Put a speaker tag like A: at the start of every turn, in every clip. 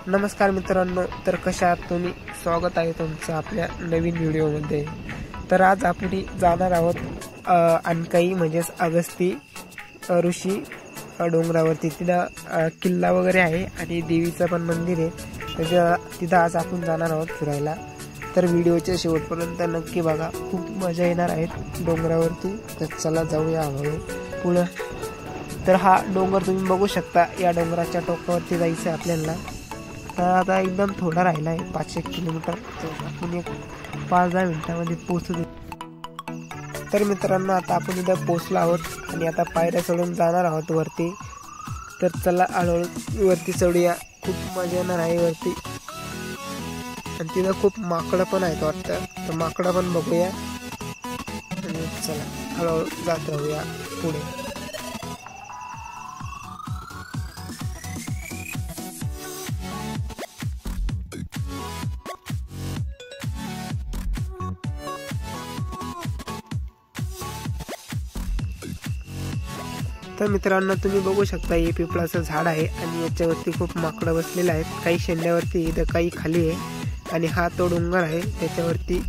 A: नमस्कार मित्रांनो, तर कशा आहात तुम्ही? स्वागत आहे तुमचं आपल्या नवीन व्हिडिओमध्ये। तर आज आपण जाणार आहोत अनकाई म्हणजेच अगस्ती ऋषी डोंगरावरती। तिथं किल्ला वगैरे आहे आणि देवीचं पण मंदिर आहे। तिथं आज आपण जाणार आहोत फिरायला। तर व्हिडिओच्या शेवटपर्यंत नक्की बघा, खूप मजा येणार आहे डोंगरावरती। तर चला जाऊया हळूहळू पुढे। तर हा डोंगर तुम्ही बघू शकता, या डोंगराच्या टोकावरती जायचं आहे आपल्याला। तर आता एकदम थोडा राहिला आहे, 5-1 किलोमीटर। तर आपण 5-10 मिनिटांमध्ये पोहोचू। तर मित्रांनो, आता आपण इथं पोहोचलो आहोत आणि आता पायऱ्या चढून जाणार आहोत वरती। तर चला हळूहळू वरती चढूया, खूप मजा येणार आहे वरती। आणि तिथं खूप माकडं पण आहेत वाटतं, तर माकडं पण बघूया। आणि चला हळूहळू जात राहूया पुढे। तर मित्रांनो, तुम्ही बघू शकता, हे पिपळाचं झाड आहे आणि याच्यावरती खूप माकडं बसलेले आहेत। काही शेंड्यावरती, इथं काही खाली आहे। आणि हा तो डोंगर आहे, त्याच्यावरती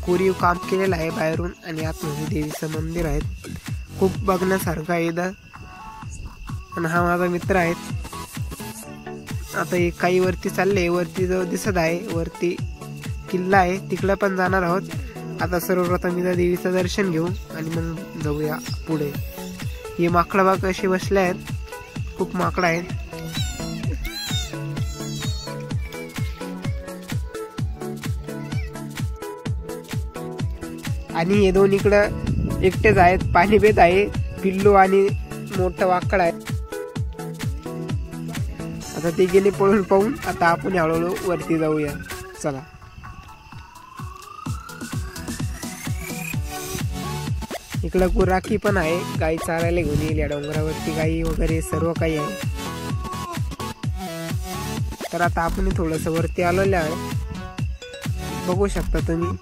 A: कोरीव काम केलेलं आहे बाहेरून। आणि आतमध्ये देवीचं मंदिर आहे, खूप बघण्यासारखं आहे इथं। आणि हा माझा मित्र आहे। आता हे काही वरती चालले, वरती जो दिसत आहे वरती किल्ला आहे, तिकडं पण जाणार आहोत। आता सर्वप्रथम इथं देवीचं दर्शन घेऊ आणि मग जाऊया पुढे। हे माकडं बघ कशी बसले आहेत, खूप माकडं आहेत। आणि हे दोन इकडं एकटेच आहेत, पाणी पेत आहे, पिल्लू आणि मोठं वाकड आहे। आता ते गेले पळून पाहून। आता आपण हळूहळू वरती जाऊया, चला। इकडं गुराखी पण आहे, गाई चारायला घेऊन येईल या डोंगरावरती, गाई वगैरे सर्व काही आहे। तर आता आपण थोडंसं वरती आलेलं आहे, बघू शकता तुम्ही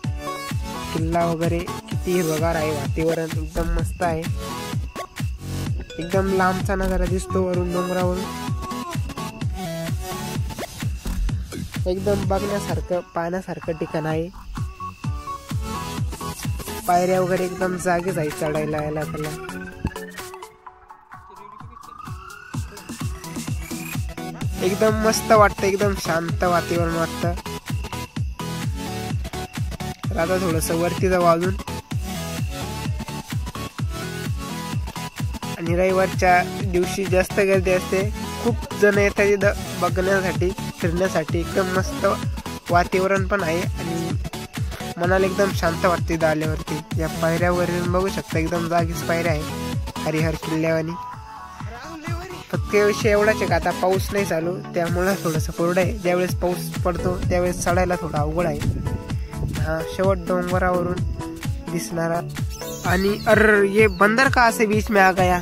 A: किल्ला वगैरे किती हिरवगार आहे, वातावरण एकदम मस्त आहे। एकदम लांबचा नजारा दिसतो वरून डोंगरावरून, एकदम बघण्यासारखं पाहण्यासारखं ठिकाण आहे। पायऱ्या वगैरे एकदम जागेच आहे चढायला यायला त्याला। एकदम मस्त वाटतं, एकदम शांत वातावरण वाटतं। तर आता थोडंसं वरती जाऊ अजून। आणि रविवारच्या दिवशी जास्त गर्दी असते, खूप जण येतात इथं बघण्यासाठी, फिरण्यासाठी। एकदम मस्त वातावरण पण आहे आणि मनाला एकदम शांत वाटते इथं आल्यावरती। या पायऱ्यावरून बघू शकता, एकदम जागीच पायऱ्या आहे हरिहर किल्ल्यावानी। फक्त विषय एवढाच आहे का आता पाऊस नाही चालू, त्यामुळे थोडंसं कोरडं आहे। ज्यावेळेस पाऊस पडतो त्यावेळेस चढायला थोडं अवघड आहे। हा शेवट डोंगरावरून दिसणारा। आणि ये बंदर कहाँ से बीच में आ गया?